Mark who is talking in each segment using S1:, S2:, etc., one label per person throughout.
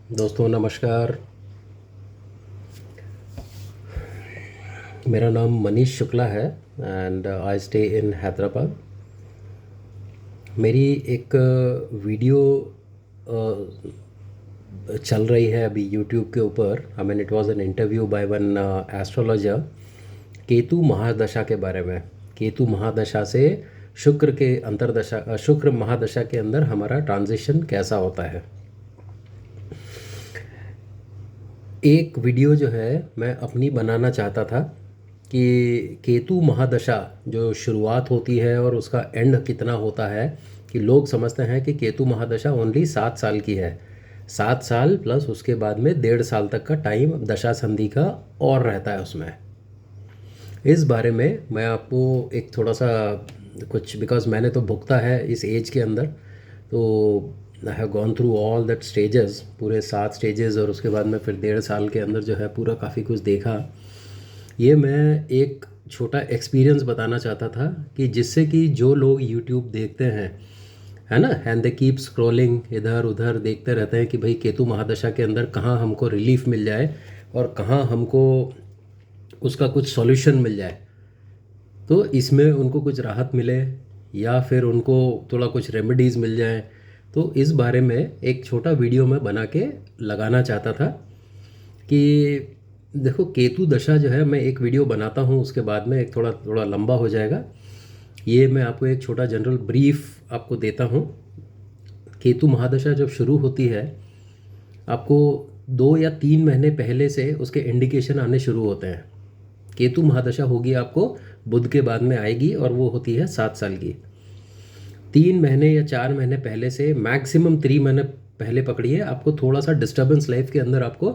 S1: दोस्तों नमस्कार। मेरा नाम मनीष शुक्ला है and I stay in Hyderabad. मेरी एक वीडियो चल रही है अभी यूट्यूब के ऊपर। I mean it was an interview by one astrologer Ketu महादशा के बारे में। केतु महादशा से शुक्र के अंतरदशा शुक्र महादशा के अंदर हमारा ट्रांजिशन कैसा होता है। एक वीडियो जो है मैं अपनी बनाना चाहता था कि केतु महादशा जो शुरुआत होती है और उसका एंड कितना होता है। कि लोग समझते हैं कि केतु महादशा ओनली 7 साल की है। 7 साल प्लस उसके बाद में 1.5 साल तक का टाइम दशा संधि का और रहता है उसमें। इस बारे में मैं आपको एक थोड़ा सा कुछ, बिकॉज मैंने तो भुगता है इस एज के अंदर, तो I have gone through all that stages, पूरे 7 स्टेजेस, और उसके बाद में फिर 1.5 साल के अंदर जो है पूरा काफ़ी कुछ देखा। ये मैं एक छोटा एक्सपीरियंस बताना चाहता था कि जिससे कि जो लोग यूट्यूब देखते हैं, है ना, एंड दे कीप स्क्रॉलिंग, इधर उधर देखते रहते हैं कि भाई केतु महादशा के अंदर कहाँ हमको रिलीफ मिल जाए और कहाँ हमको उसका कुछ सॉल्यूशन मिल जाए, तो इसमें उनको कुछ राहत मिले या फिर उनको थोड़ा कुछ रेमेडीज़ मिल जाए। तो इस बारे में एक छोटा वीडियो मैं बना के लगाना चाहता था कि देखो केतु दशा जो है, मैं एक वीडियो बनाता हूँ उसके बाद में एक थोड़ा थोड़ा लंबा हो जाएगा। ये मैं आपको एक छोटा जनरल ब्रीफ आपको देता हूँ। केतु महादशा जब शुरू होती है, आपको 2 या 3 महीने पहले से उसके इंडिकेशन आने शुरू होते हैं। केतु महादशा होगी आपको बुध के बाद में आएगी और वो होती है 7 साल की। 3 महीने या 4 महीने पहले से, मैक्सिमम 3 महीने पहले पकड़िए, आपको थोड़ा सा डिस्टर्बेंस लाइफ के अंदर आपको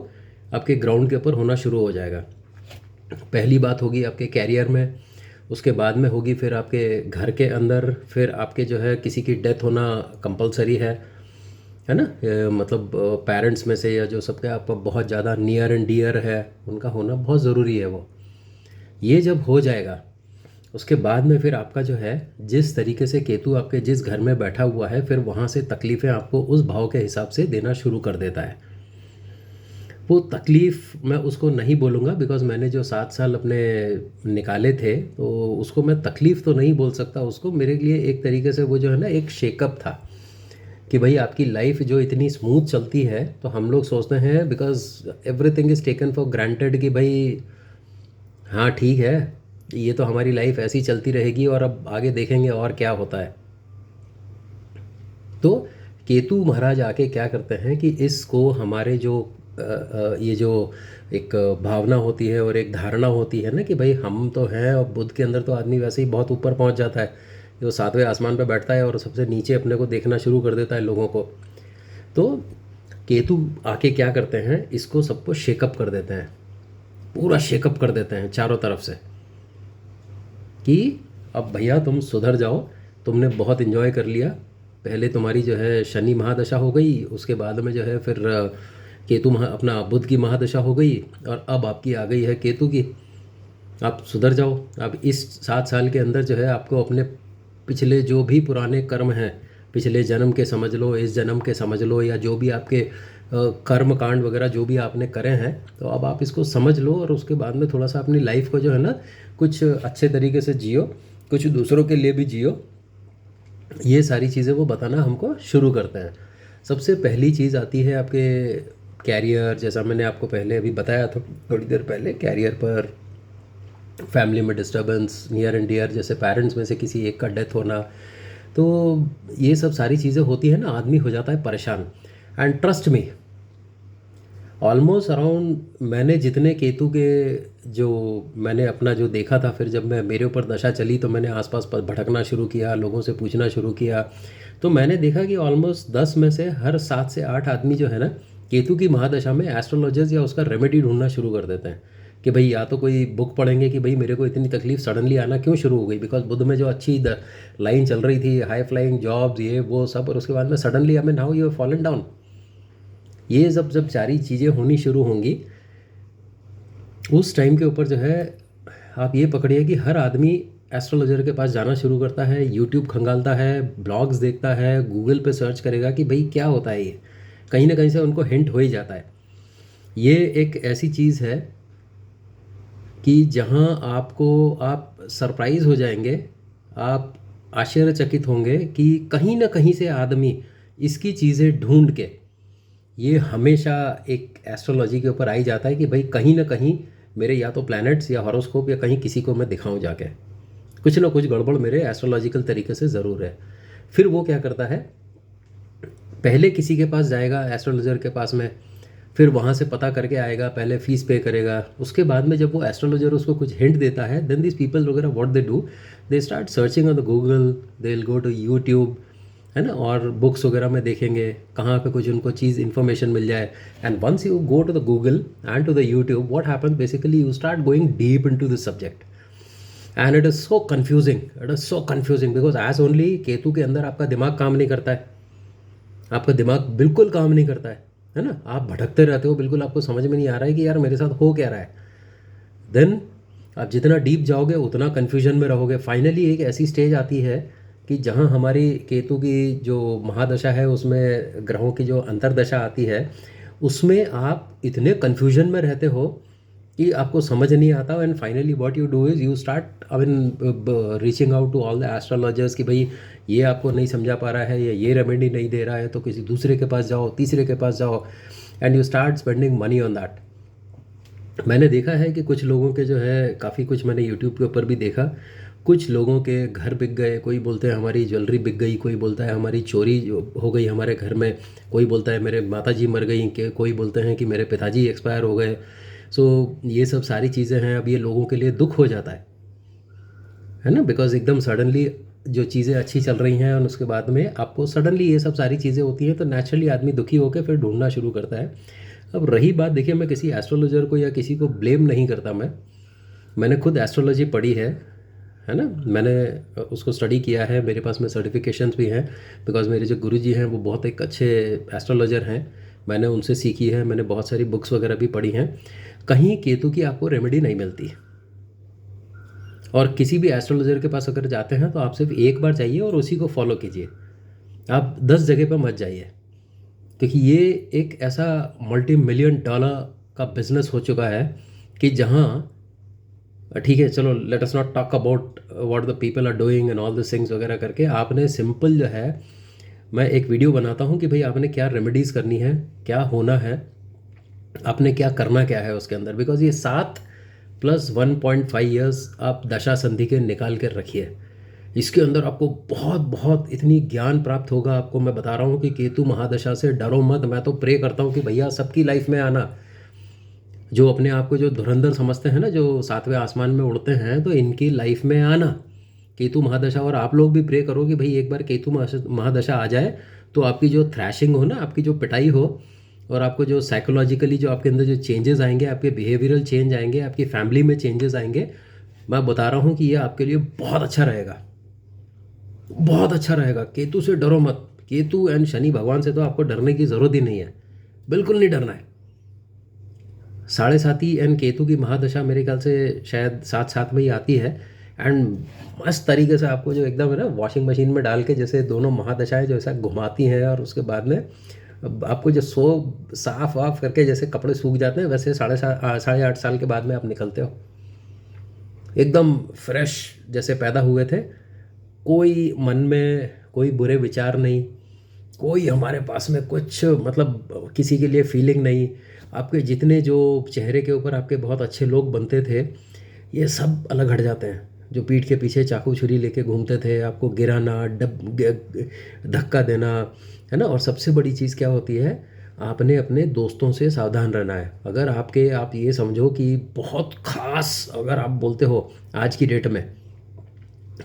S1: आपके ग्राउंड के ऊपर होना शुरू हो जाएगा। पहली बात होगी आपके कैरियर में, उसके बाद में होगी फिर आपके घर के अंदर, फिर आपके जो है किसी की डेथ होना कंपलसरी है ना। मतलब पेरेंट्स में से या जो सबके आपका बहुत ज़्यादा नियर एंड डियर है, उनका होना बहुत ज़रूरी है। वो ये जब हो जाएगा उसके बाद में फिर आपका जो है, जिस तरीके से केतु आपके जिस घर में बैठा हुआ है, फिर वहाँ से तकलीफ़ें आपको उस भाव के हिसाब से देना शुरू कर देता है। वो तकलीफ़ मैं उसको नहीं बोलूँगा, बिकॉज़ मैंने जो 7 साल अपने निकाले थे, तो उसको मैं तकलीफ़ तो नहीं बोल सकता। उसको मेरे लिए एक तरीके से वो जो है ना, एक शेकअप था कि भाई आपकी लाइफ जो इतनी स्मूथ चलती है, तो हम लोग सोचते हैं because everything is taken for granted कि भाई हाँ ठीक है, ये तो हमारी लाइफ ऐसी चलती रहेगी और अब आगे देखेंगे और क्या होता है। तो केतु महाराज आके क्या करते हैं कि इसको हमारे जो ये जो एक भावना होती है और एक धारणा होती है ना कि भाई हम तो हैं, और बुद्ध के अंदर तो आदमी वैसे ही बहुत ऊपर पहुंच जाता है, जो 7वें आसमान पर बैठता है और सबसे नीचे अपने को देखना शुरू कर देता है लोगों को। तो केतु आके क्या करते हैं, इसको सबको शेकअप कर देते हैं, पूरा शेकअप कर देते हैं चारों तरफ से कि अब भैया तुम सुधर जाओ, तुमने बहुत इन्जॉय कर लिया। पहले तुम्हारी जो है शनि महादशा हो गई, उसके बाद में जो है फिर अपना बुध की महादशा हो गई, और अब आपकी आ गई है केतु की। आप सुधर जाओ। अब इस 7 साल के अंदर जो है आपको अपने पिछले जो भी पुराने कर्म हैं, पिछले जन्म के समझ लो, इस जन्म के समझ लो, या जो भी आपके कर्म कांड वगैरह जो भी आपने करे हैं, तो अब आप इसको समझ लो और उसके बाद में थोड़ा सा अपनी लाइफ को जो है ना कुछ अच्छे तरीके से जियो, कुछ दूसरों के लिए भी जियो। ये सारी चीज़ें वो बताना हमको शुरू करते हैं। सबसे पहली चीज़ आती है आपके कैरियर। जैसा मैंने आपको पहले अभी बताया था थोड़ी देर पहले, कैरियर पर, फैमिली में डिस्टर्बेंस, नियर एंड डियर जैसे पेरेंट्स में से किसी एक का डेथ होना, तो ये सब सारी चीज़ें होती है ना, आदमी हो जाता है परेशान। And trust me, almost around मैंने जितने केतु के जो मैंने अपना जो देखा था, फिर जब मैं मेरे ऊपर दशा चली तो मैंने आसपास पर भटकना शुरू किया, लोगों से पूछना शुरू किया, तो मैंने देखा कि ऑलमोस्ट 10 में से हर 7 से 8 आदमी जो है ना, केतु की महादशा में एस्ट्रोलॉजर्स या उसका रेमेडी ढूंढना शुरू कर देते हैं कि भाई या तो कोई बुक पढ़ेंगे कि भाई मेरे को इतनी तकलीफ सडनली आना क्यों शुरू हो गई, बिकॉज बुध में जो अच्छी लाइन चल रही थी, हाई फ्लाइंग जॉब्स, ये वो सब, और उसके बाद में suddenly I mean now you have fallen down. ये सब जब सारी चीज़ें होनी शुरू होंगी, उस टाइम के ऊपर जो है आप ये पकड़िए कि हर आदमी एस्ट्रोलॉजर के पास जाना शुरू करता है, यूट्यूब खंगालता है, ब्लॉग्स देखता है, गूगल पे सर्च करेगा कि भाई क्या होता है ये, कहीं ना कहीं से उनको हिंट हो ही जाता है। ये एक ऐसी चीज़ है कि जहाँ आप सरप्राइज हो जाएंगे, आप आश्चर्यचकित होंगे कि कहीं ना कहीं से आदमी इसकी चीज़ें ढूंढ के, ये हमेशा एक एस्ट्रोलॉजी के ऊपर आ ही जाता है कि भाई कहीं ना कहीं मेरे या तो प्लैनेट्स या हॉरोस्कोप या कहीं किसी को मैं दिखाऊं जाके, कुछ ना कुछ गड़बड़ मेरे एस्ट्रोलॉजिकल तरीके से ज़रूर है। फिर वो क्या करता है, पहले किसी के पास जाएगा एस्ट्रोलॉजर के पास में, फिर वहाँ से पता करके आएगा, पहले फीस पे करेगा, उसके बाद में जब वो एस्ट्रोलॉजर उसको कुछ हिंट देता है, देन दिस पीपल वगैरह what they do, they start searching on the Google, they will go to YouTube, है ना, और बुक्स वगैरह में देखेंगे कहाँ पे कुछ उनको चीज़ इन्फॉर्मेशन मिल जाए। And once you go to the Google and to the YouTube, what happens basically, you start going deep in to the subject and it is so confusing, it is so confusing because as only Ketu के अंदर आपका दिमाग काम नहीं करता है, आपका दिमाग बिल्कुल काम नहीं करता है ना, आप भटकते रहते हो, बिल्कुल आपको समझ में नहीं आ रहा है कि यार मेरे साथ हो क्या रहा है। देन आप जितना डीप जाओगे उतना कन्फ्यूजन में रहोगे। फाइनली एक ऐसी स्टेज आती है कि जहाँ हमारी केतु की जो महादशा है उसमें ग्रहों की जो अंतर्दशा आती है, उसमें आप इतने कन्फ्यूजन में रहते हो कि आपको समझ नहीं आता। And finally what you do is you start I mean reaching out to all the astrologers कि भाई ये आपको नहीं समझा पा रहा है या ये रेमेडी नहीं दे रहा है, तो किसी दूसरे के पास जाओ, तीसरे के पास जाओ, and you start spending money on that. मैंने देखा है कि कुछ लोगों के जो है काफ़ी कुछ मैंने यूट्यूब के ऊपर भी देखा, कुछ लोगों के घर बिक गए, कोई बोलते हैं हमारी ज्वेलरी बिक गई, कोई बोलता है हमारी चोरी हो गई हमारे घर में, कोई बोलता है मेरे माताजी मर गई, कि कोई बोलते हैं कि मेरे पिताजी एक्सपायर हो गए। सो ये सब सारी चीज़ें हैं। अब ये लोगों के लिए दुख हो जाता है ना, बिकॉज एकदम सडनली जो चीज़ें अच्छी चल रही हैं और उसके बाद में आपको सडनली ये सब सारी चीज़ें होती हैं, तो नेचुरली आदमी दुखी होकर फिर ढूंढना शुरू करता है। अब रही बात, देखिए मैं किसी एस्ट्रोलॉजर को या किसी को ब्लेम नहीं करता, मैंने खुद एस्ट्रोलॉजी पढ़ी है ना, मैंने उसको स्टडी किया है, मेरे पास में सर्टिफिकेशंस भी हैं, बिकॉज मेरे जो गुरुजी हैं वो बहुत एक अच्छे एस्ट्रोलॉजर हैं, मैंने उनसे सीखी है, मैंने बहुत सारी बुक्स वगैरह भी पढ़ी हैं। कहीं केतु की आपको रेमेडी नहीं मिलती, और किसी भी एस्ट्रोलॉजर के पास अगर जाते हैं तो आप सिर्फ एक बार जाइए और उसी को फॉलो कीजिए, आप 10 जगह पर मत जाइए, क्योंकि ये एक ऐसा $multi-million का बिजनेस हो चुका है कि जहाँ, ठीक है चलो let us not talk about what the people are doing and all this things वगैरह करके, आपने सिंपल जो है, मैं एक वीडियो बनाता हूँ कि भाई आपने क्या रेमेडीज़ करनी है, क्या होना है, आपने क्या करना क्या है उसके अंदर, बिकॉज ये 7 + 1.5 ईयर्स आप दशा संधि के निकाल कर रखिए, इसके अंदर आपको बहुत बहुत इतनी ज्ञान प्राप्त होगा। आपको मैं बता रहा हूँ कि केतु महादशा से डरो मत, मैं तो प्रे करता हूँ कि भैया सबकी लाइफ में आना, जो अपने आप को जो धुरंधर समझते हैं ना, जो 7वें आसमान में उड़ते हैं, तो इनकी लाइफ में आना केतु महादशा। और आप लोग भी प्रे करो कि भाई एक बार केतु महादशा आ जाए तो आपकी जो थ्रैशिंग हो ना, आपकी जो पिटाई हो, और आपको जो साइकोलॉजिकली जो आपके अंदर जो चेंजेस आएंगे, आपके बिहेवियरल चेंज आएंगे, आपकी फैमिली में चेंजेस आएंगे, मैं बता रहा हूँ कि ये आपके लिए बहुत अच्छा रहेगा, बहुत अच्छा रहेगा। केतु से डरो मत, केतु एंड शनि भगवान से तो आपको डरने की ज़रूरत ही नहीं है, बिल्कुल नहीं डरना है। 7.5 एंड केतु की महादशा मेरे ख्याल से शायद 7 में ही आती है, एंड मस्त तरीके से आपको जो एकदम है ना वॉशिंग मशीन में डाल के जैसे दोनों महादशाएं जो ऐसा घुमाती हैं, और उसके बाद में आपको जो साफ वाफ करके जैसे कपड़े सूख जाते हैं, वैसे 8.5 साल के बाद में आप निकलते हो एकदम फ्रेश जैसे पैदा हुए थे, कोई मन में कोई बुरे विचार नहीं, कोई हमारे पास में कुछ मतलब किसी के लिए फीलिंग नहीं। आपके जितने जो चेहरे के ऊपर आपके बहुत अच्छे लोग बनते थे, ये सब अलग हट जाते हैं। जो पीठ के पीछे चाकू छुरी लेके घूमते थे, आपको गिराना, धक्का देना, है ना। और सबसे बड़ी चीज़ क्या होती है, आपने अपने दोस्तों से सावधान रहना है। अगर आप ये समझो कि बहुत ख़ास अगर आप बोलते हो, आज की डेट में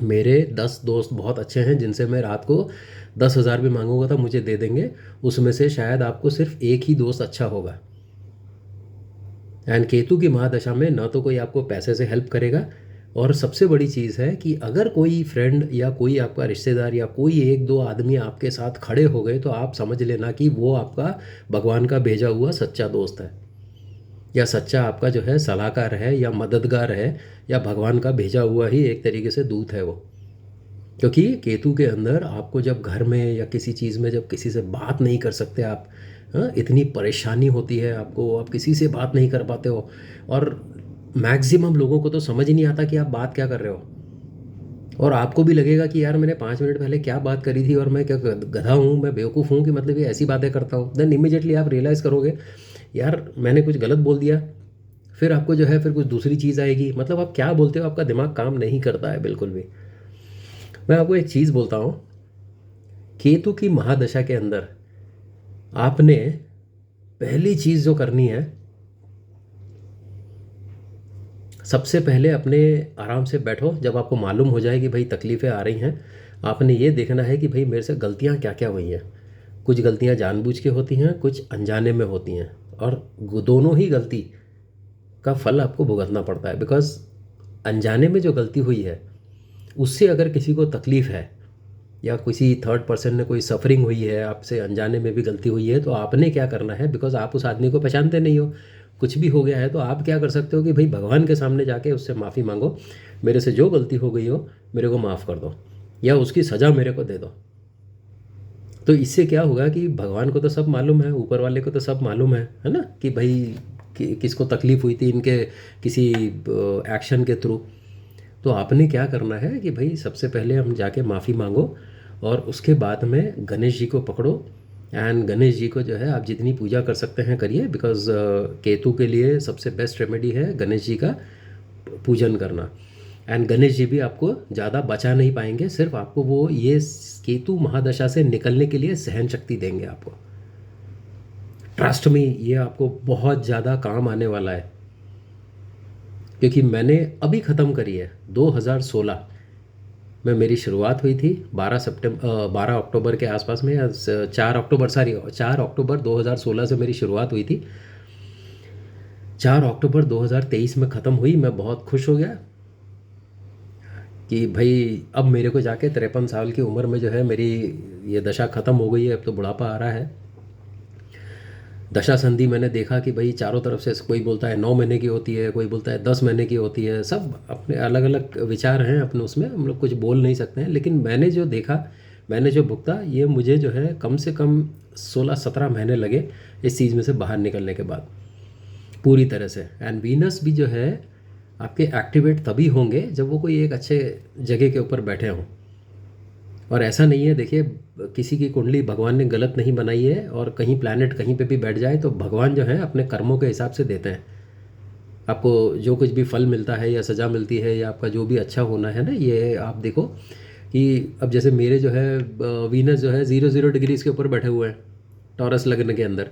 S1: मेरे 10 दोस्त बहुत अच्छे हैं जिनसे मैं रात को 10,000 भी मांगूंगा तो मुझे दे देंगे, उसमें से शायद आपको सिर्फ एक ही दोस्त अच्छा होगा। एंड केतु की महादशा में ना तो कोई आपको पैसे से हेल्प करेगा, और सबसे बड़ी चीज़ है कि अगर कोई फ्रेंड या कोई आपका रिश्तेदार या कोई 1-2 आदमी आपके साथ खड़े हो गए, तो आप समझ लेना कि वो आपका भगवान का भेजा हुआ सच्चा दोस्त है, या सच्चा आपका जो है सलाहकार है या मददगार है, या भगवान का भेजा हुआ ही एक तरीके से दूत है वो। क्योंकि केतु के अंदर आपको जब घर में या किसी चीज़ में जब किसी से बात नहीं कर सकते आप, हाँ, इतनी परेशानी होती है आपको, आप किसी से बात नहीं कर पाते हो, और मैक्सिमम लोगों को तो समझ ही नहीं आता कि आप बात क्या कर रहे हो, और आपको भी लगेगा कि यार मैंने 5 मिनट पहले क्या बात करी थी और मैं क्या गधा हूँ, मैं बेवकूफ़ हूँ कि मतलब ये ऐसी बातें करता हूँ। देन इमीडिएटली आप रियलाइज़ करोगे यार मैंने कुछ गलत बोल दिया। फिर आपको जो है फिर कुछ दूसरी चीज़ आएगी, मतलब आप क्या बोलते हो आपका दिमाग काम नहीं करता है बिल्कुल भी। मैं आपको एक चीज़ बोलता हूँ, केतु की महादशा के अंदर आपने पहली चीज़ जो करनी है, सबसे पहले अपने आराम से बैठो। जब आपको मालूम हो जाए कि भाई तकलीफ़ें आ रही हैं, आपने ये देखना है कि भाई मेरे से गलतियाँ क्या क्या हुई हैं। कुछ गलतियाँ जानबूझ के होती हैं, कुछ अनजाने में होती हैं, और दोनों ही गलती का फल आपको भुगतना पड़ता है। बिकॉज अनजाने में जो गलती हुई है उससे अगर किसी को तकलीफ़ है या किसी थर्ड पर्सन ने कोई सफरिंग हुई है, आपसे अनजाने में भी गलती हुई है, तो आपने क्या करना है, बिकॉज आप उस आदमी को पहचानते नहीं हो, कुछ भी हो गया है, तो आप क्या कर सकते हो कि भाई भगवान के सामने जाके उससे माफ़ी मांगो, मेरे से जो गलती हो गई हो मेरे को माफ़ कर दो या उसकी सज़ा मेरे को दे दो। तो इससे क्या होगा कि भगवान को तो सब मालूम है, ऊपर वाले को तो सब मालूम है ना, कि भाई किसको तकलीफ़ हुई थी इनके किसी एक्शन के थ्रू। तो आपने क्या करना है कि भाई सबसे पहले हम जाके माफ़ी मांगो, और उसके बाद में गणेश जी को पकड़ो, एंड गणेश जी को जो है आप जितनी पूजा कर सकते हैं करिए। बिकॉज केतु के लिए सबसे बेस्ट रेमेडी है गणेश जी का पूजन करना। एंड गणेश जी भी आपको ज़्यादा बचा नहीं पाएंगे, सिर्फ आपको वो ये केतु महादशा से निकलने के लिए सहन शक्ति देंगे आपको। ट्रस्ट में ये आपको बहुत ज़्यादा काम आने वाला है, क्योंकि मैंने अभी ख़त्म करी है 2016 में मेरी शुरुआत हुई थी। 12 अक्टूबर के आसपास में, या 4 अक्टूबर, सॉरी 4 अक्टूबर 2016 से मेरी शुरुआत हुई थी। 4 अक्टूबर 2023 में ख़त्म हुई। मैं बहुत खुश हो गया कि भाई अब मेरे को जाके 53 साल की उम्र में जो है मेरी ये दशा ख़त्म हो गई है, अब तो बुढ़ापा आ रहा है। दशा संधि मैंने देखा कि भाई चारों तरफ से कोई बोलता है 9 महीने की होती है, कोई बोलता है 10 महीने की होती है, सब अपने अलग अलग विचार हैं अपने, उसमें हम लोग कुछ बोल नहीं सकते हैं। लेकिन मैंने जो देखा, मैंने जो भुगता, ये मुझे जो है कम से कम 16-17 महीने लगे इस चीज़ में से बाहर निकलने के बाद पूरी तरह से। एंड वीनस भी जो है आपके एक्टिवेट तभी होंगे जब वो कोई एक अच्छे जगह के ऊपर बैठे हों। और ऐसा नहीं है, देखिए किसी की कुंडली भगवान ने गलत नहीं बनाई है, और कहीं प्लैनेट कहीं पे भी बैठ जाए तो भगवान जो है अपने कर्मों के हिसाब से देते हैं आपको। जो कुछ भी फल मिलता है या सज़ा मिलती है या आपका जो भी अच्छा होना है ना, ये आप देखो कि अब जैसे मेरे जो है वीनस जो है 0-0 डिग्रीज के ऊपर बैठे हुए हैं टॉरस लगन के अंदर।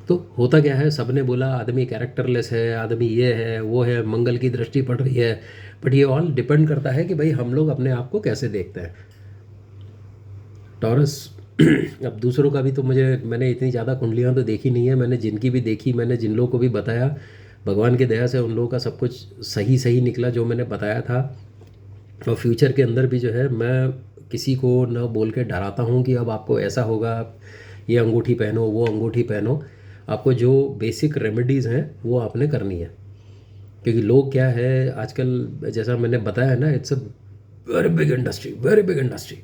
S1: तो होता क्या है, सबने बोला आदमी कैरेक्टरलेस है, आदमी ये है वो है, मंगल की दृष्टि पड़ रही है, बट ये ऑल डिपेंड करता है कि भाई हम लोग अपने आप को कैसे देखते हैं। टॉरस अब दूसरों का भी तो मैंने इतनी ज़्यादा कुंडलियाँ तो देखी नहीं है, मैंने जिनकी भी देखी, मैंने जिन लोगों को भी बताया, भगवान की दया से उन लोगों का सब कुछ सही सही निकला जो मैंने बताया था। और फ्यूचर के अंदर भी जो है मैं किसी को न बोल के डराता हूँ कि अब आपको ऐसा होगा, आप ये अंगूठी पहनो वो अंगूठी पहनो। आपको जो बेसिक रेमेडीज़ हैं वो आपने करनी है, क्योंकि लोग क्या है आजकल, जैसा मैंने बताया है ना, it's a very big industry, very big industry.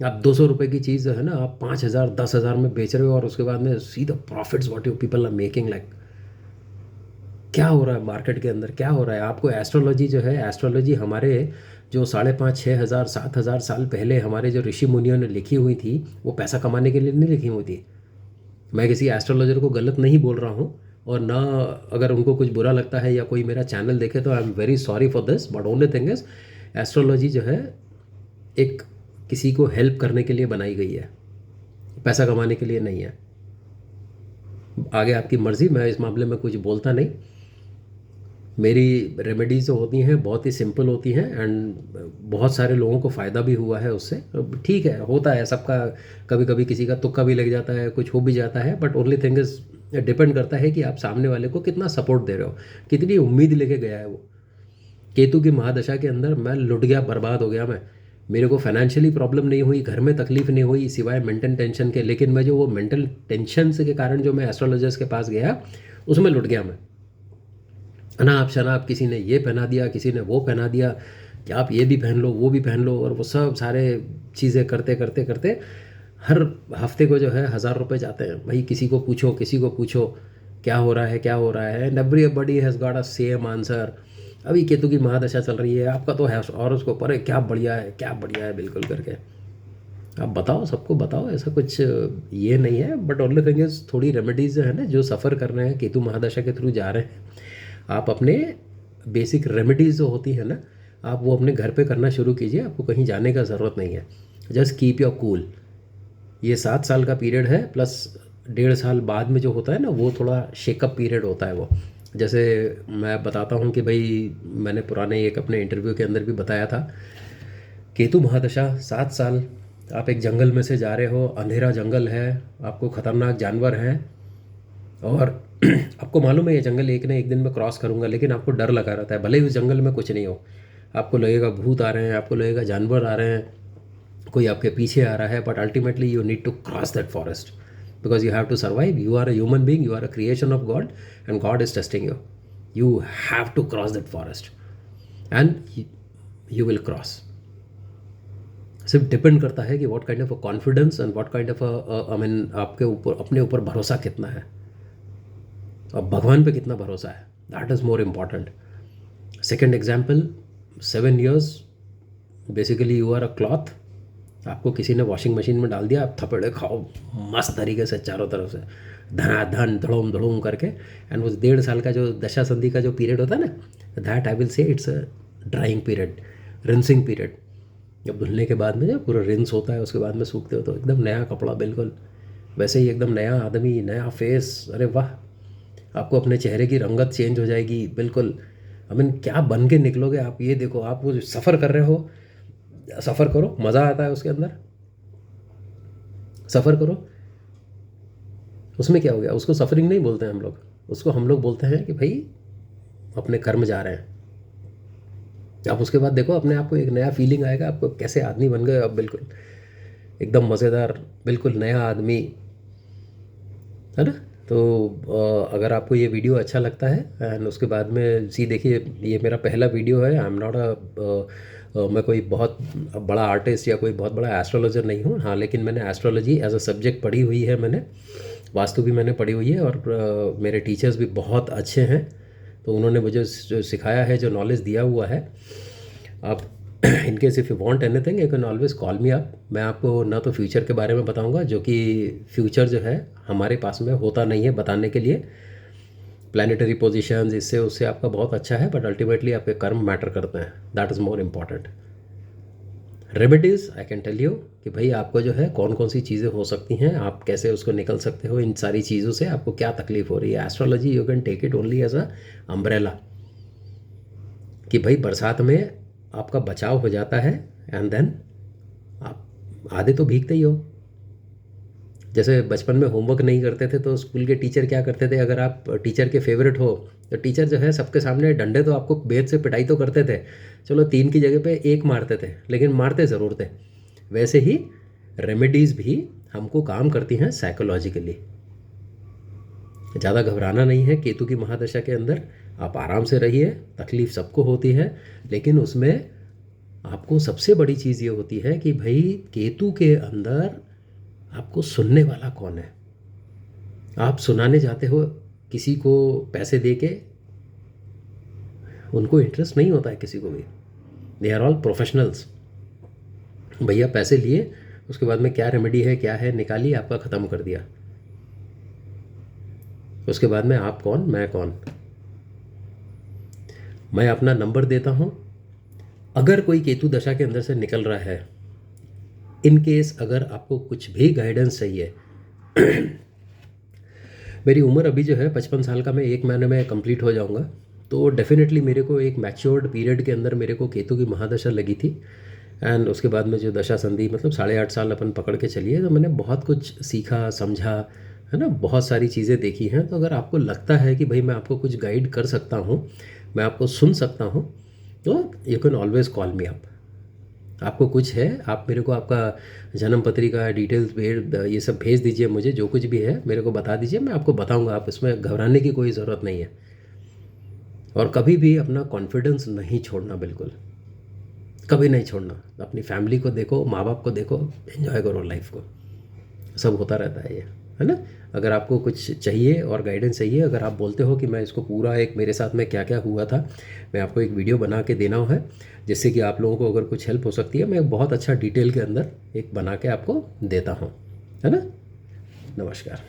S1: आप 200 रुपये की चीज़ जो है ना, आप 5,000 10,000 में बेच रहे हो, और उसके बाद में see the profits what you people are making. Like क्या हो रहा है मार्केट के अंदर, क्या हो रहा है। आपको एस्ट्रोलॉजी जो है, एस्ट्रोलॉजी हमारे जो 5,500 6,000 7,000 साल पहले हमारे जो ऋषि मुनियों ने लिखी हुई थी, वो पैसा कमाने के लिए नहीं लिखी हुई थी। मैं किसी एस्ट्रोलॉजर को गलत नहीं बोल रहा हूँ, और ना अगर उनको कुछ बुरा लगता है या कोई मेरा चैनल देखे तो I am very sorry for this, but only thing is astrology जो है एक किसी को हेल्प करने के लिए बनाई गई है, पैसा कमाने के लिए नहीं है। आगे आपकी मर्ज़ी, मैं इस मामले में कुछ बोलता नहीं। मेरी रेमेडीज़ जो होती हैं बहुत ही सिंपल होती हैं, एंड बहुत सारे लोगों को फ़ायदा भी हुआ है उससे। ठीक है, होता है सबका, कभी कभी किसी का तुक्का भी लग जाता है, कुछ हो भी जाता है, but only thing is depend करता है कि आप सामने वाले को कितना सपोर्ट दे रहे हो, कितनी उम्मीद लेके गया है वो। केतु की महादशा के अंदर मैं लुट गया, बर्बाद हो गया मैं। मेरे को फाइनेंशियली प्रॉब्लम नहीं हुई, घर में तकलीफ नहीं हुई सिवाय मेंटल टेंशन के, लेकिन मैं जो वो मेंटल टेंशन से के कारण जो मैं एस्ट्रोलॉजर्स के पास गया उसमें लुट गया मैं। अनाप शनाप किसी ने ये पहना दिया, किसी ने वो पहना दिया, कि आप ये भी पहन लो, वो भी पहन लो, और वो सब सारे चीज़ें करते करते करते हर हफ्ते को जो है 1,000 रुपये जाते हैं भाई। किसी को पूछो, किसी को पूछो क्या हो रहा है, क्या हो रहा है, and everybody has got a same answer. अभी केतु की महादशा चल रही है, आपका तो है और उसको पर क्या बढ़िया है, क्या बढ़िया है, बिल्कुल करके आप बताओ, सबको बताओ, ऐसा कुछ ये नहीं है। बट ओनली थिंग इज़ थोड़ी रेमेडीज़ जो है ना, जो सफ़र कर रहे हैं केतु महादशा के थ्रू जा रहे हैं, आप अपने बेसिक रेमेडीज़ जो होती है ना, आप वो अपने घर पे करना शुरू कीजिए। आपको कहीं जाने का ज़रूरत नहीं है। Just keep your cool. ये 7 साल का पीरियड है, प्लस 1.5 साल बाद में जो होता है ना, वो थोड़ा शेकअप पीरियड होता है वो। जैसे मैं बताता हूँ कि भाई, मैंने पुराने एक अपने इंटरव्यू के अंदर भी बताया था, केतु महादशा 7 साल, आप एक जंगल में से जा रहे हो, अंधेरा जंगल है, आपको ख़तरनाक जानवर हैं, और आपको मालूम है ये जंगल एक न एक दिन में क्रॉस करूँगा, लेकिन आपको डर लगा रहता है। भले ही उस जंगल में कुछ नहीं हो, आपको लगेगा भूत आ रहे हैं, आपको लगेगा जानवर आ रहे हैं, कोई आपके पीछे आ रहा है, but ultimately you need to cross that forest because you have to survive. You are a human being, you are a creation of God, and God is testing you. You have to cross that forest and you will cross. सिर्फ depend करता है कि what kind of a confidence and what kind of I mean आपके ऊपर, अपने ऊपर भरोसा कितना है, और भगवान पे कितना भरोसा है, that is more important. Second example, 7 years basically you are a cloth. आपको किसी ने वॉशिंग मशीन में डाल दिया, आप थपेड़े खाओ मस्त तरीके से चारों तरफ से, धनाधन धड़ोम धड़ोम करके, एंड वो 1.5 साल का जो दशा संधि का जो पीरियड होता है ना, that I will say it's a drawing period, rinsing period. जब धुलने के बाद में जब पूरा रिंस होता है, उसके बाद में सूखते हो तो एकदम नया कपड़ा, बिल्कुल वैसे ही एकदम नया आदमी, नया फेस। अरे वाह, आपको अपने चेहरे की रंगत चेंज हो जाएगी बिल्कुल। आई मीन क्या बन के निकलोगे आप, ये देखो। आप वो सफ़र कर रहे हो, सफ़र करो, मज़ा आता है उसके अंदर, सफ़र करो। उसमें क्या हो गया, उसको सफरिंग नहीं बोलते हैं हम लोग, उसको हम लोग बोलते हैं कि भाई अपने कर्म जा रहे हैं। आप उसके बाद देखो अपने आप को, एक नया फीलिंग आएगा आपको, कैसे आदमी बन गए आप, बिल्कुल एकदम मज़ेदार, बिल्कुल नया आदमी, है ना। तो अगर आपको ये वीडियो अच्छा लगता है, एंड उसके बाद में देखिए, ये मेरा पहला वीडियो है। आई एम नॉट मैं कोई बहुत बड़ा आर्टिस्ट या कोई बहुत बड़ा एस्ट्रोलॉजर नहीं हूँ, हाँ, लेकिन मैंने एस्ट्रोलॉजी एज अ सब्जेक्ट पढ़ी हुई है, मैंने वास्तु भी मैंने पढ़ी हुई है, और मेरे टीचर्स भी बहुत अच्छे हैं, तो उन्होंने मुझे जो सिखाया है, जो नॉलेज दिया हुआ है। आप in case if you want anything you can always call me up. मैं आपको ना तो फ्यूचर के बारे में बताऊंगा, जो कि फ्यूचर जो है हमारे पास में होता नहीं है बताने के लिए। प्लानिटरी पोजीशंस इससे उससे आपका बहुत अच्छा है, बट अल्टीमेटली आपके कर्म मैटर करते हैं, that is more important. Remedies I can tell you कि भाई आपको जो है कौन कौन सी चीज़ें हो सकती हैं, आप कैसे उसको निकल सकते हो, इन सारी चीज़ों से आपको क्या तकलीफ हो रही है। Astrology you can take it only as a umbrella, कि भाई बरसात में आपका बचाव हो जाता है, एंड देन आप आधे तो भीगते ही हो। जैसे बचपन में होमवर्क नहीं करते थे तो स्कूल के टीचर क्या करते थे, अगर आप टीचर के फेवरेट हो तो टीचर जो है सबके सामने डंडे तो आपको बेत से पिटाई तो करते थे, चलो 3 की जगह पे 1 मारते थे, लेकिन मारते ज़रूर थे। वैसे ही रेमेडीज़ भी हमको काम करती हैं साइकोलॉजिकली। ज़्यादा घबराना नहीं है केतु की महादशा के अंदर, आप आराम से रहिए। तकलीफ़ सबको होती है, लेकिन उसमें आपको सबसे बड़ी चीज़ ये होती है कि भाई केतु के अंदर आपको सुनने वाला कौन है। आप सुनाने जाते हो किसी को पैसे दे के, उनको इंटरेस्ट नहीं होता है किसी को भी, दे आर ऑल प्रोफेशनल्स। भैया पैसे लिए, उसके बाद में क्या रेमेडी है, क्या है, निकाली, आपका ख़त्म कर दिया। उसके बाद में आप कौन, मैं कौन। मैं अपना नंबर देता हूँ, अगर कोई केतु दशा के अंदर से निकल रहा है, इन केस अगर आपको कुछ भी गाइडेंस चाहिए। मेरी उम्र अभी जो है 55 साल का, मैं 1 महीने में कंप्लीट हो जाऊंगा, तो डेफिनेटली मेरे को एक मैच्योर्ड पीरियड के अंदर मेरे को केतु की महादशा लगी थी, एंड उसके बाद में जो दशा संधि, मतलब 8.5 साल अपन पकड़ के चलिए, तो मैंने बहुत कुछ सीखा, समझा, है ना, बहुत सारी चीज़ें देखी हैं। तो अगर आपको लगता है कि भाई मैं आपको कुछ गाइड कर सकता हूँ, मैं आपको सुन सकता हूँ, तो you can always call me up. आपको कुछ है, आप मेरे को आपका जन्म पत्रिका डिटेल्स भेज, ये सब भेज दीजिए मुझे, जो कुछ भी है मेरे को बता दीजिए, मैं आपको बताऊंगा। आप इसमें घबराने की कोई ज़रूरत नहीं है, और कभी भी अपना कॉन्फिडेंस नहीं छोड़ना बिल्कुल। कभी नहीं छोड़ना। अपनी फैमिली को देखो, माँ बाप को देखो, एंजॉय करो लाइफ को। सब होता रहता है ना। अगर आपको कुछ चाहिए और गाइडेंस चाहिए, अगर आप बोलते हो कि मैं इसको पूरा एक मेरे साथ में क्या क्या हुआ था, मैं आपको एक वीडियो बना के देना है जिससे कि आप लोगों को अगर कुछ हेल्प हो सकती है, मैं बहुत अच्छा डिटेल के अंदर एक बना के आपको देता हूँ, है ना। नमस्कार।